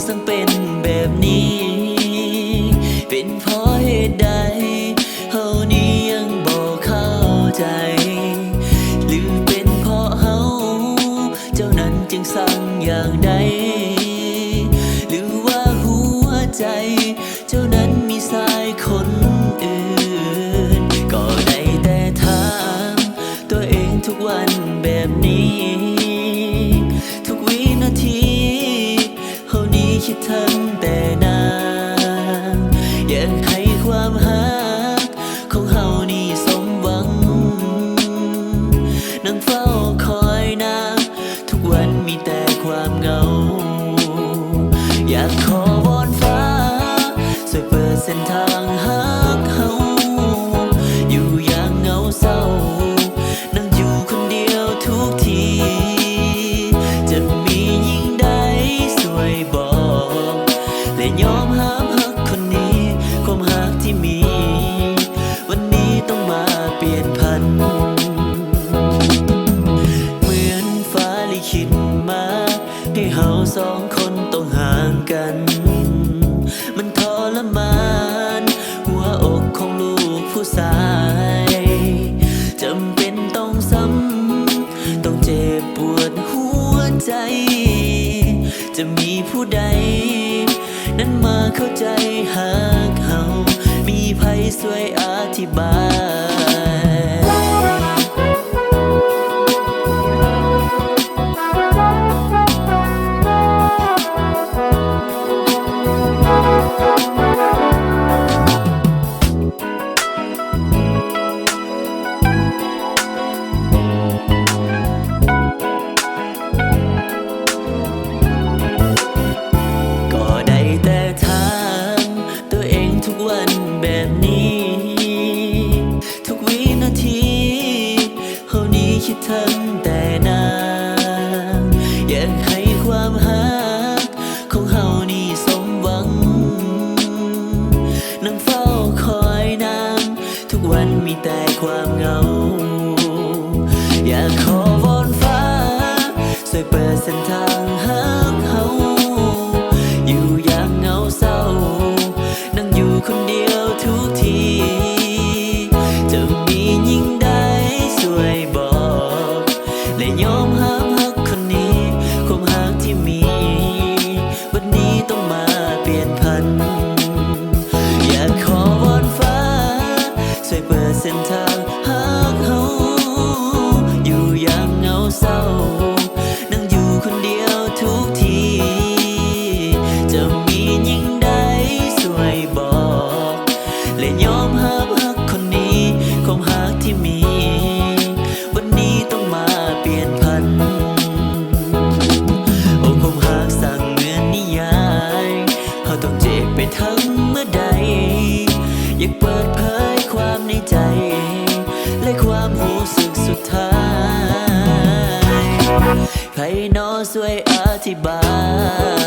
ซึ่งเป็นแบบนี้เป็นเพราะเหตุใดเฮานี้ยังบ่เข้าใจหรือเป็นเพราะเฮาเจ้านั้นจึงสั่งอย่างใดหรือว่าหัวใจเจ้านั้นมีสายคนอื่นก็ได้แต่ถามตัวเองทุกวันแบบนี้ทุกวินาทีเฮานี้คิดถึงแต่นางอยากให้ความหักของเฮานี่สมหวังนั่งเฝ้าคอยนางทุกวันมีแต่ความเหงาอยากขอวอนฟ้าช่วยเปิดเส้นทางหักเฮาอยู่อย่างเหงาเศร้านั่งอยู่คนเดียวทุกทีจะมียิ่งใดช่วยบอกและยอมห้ามหักคนนี้ความหักที่มีวันนี้ต้องมาเปลี่ยนพันเหมือนฟ้าลิขิตมาให้เฮาสองคนต้องห่างกันมันทรมานหัวอกของลูกผู้ชายจำเป็นต้องซ้ำต้องเจ็บปวดหัวใจจะมีผู้ใดนั้นมาเข้าใจหากเฮามีไผช่วยอธิบายทุกวันแบบนี้ทุกวินาทีเฮานี้คิดถึงแต่นางอยากให้ความหักของเฮานี่สมหวังนั่งเฝ้าคอยนางทุกวันมีแต่ความเหงาอยากขอวอนฟ้าช่วยเปิดเส้นทางหักเฮาอยู่อย่างเหงาเศร้านั่งอยู่คนเดียวทุกทีจะมียิ่งใดช่วยบอกและยอมห้ามหักคนนี้ความหักที่มีวันนี้ต้องมาเปลี่ยนพันอยากขอวอนฟ้าช่วยเปิดเส้นทางหักเฮาอยู่อย่างเหงาเศร้านั่งอยู่คนเดียวทุกทีจะมียิ่งใดช่วยบอกและยอมห้ามหักคนนี้ความหักที่มีวันนี้ต้องมาเปลี่ยนพันโอ้ความหักสั่งเหมือนนิยายเขาต้องเจ็บไปทั้งเมื่อใดอยากเปิดเผยความในใจและความรู้สึกสุดท้ายใครน้อช่วยอธิบาย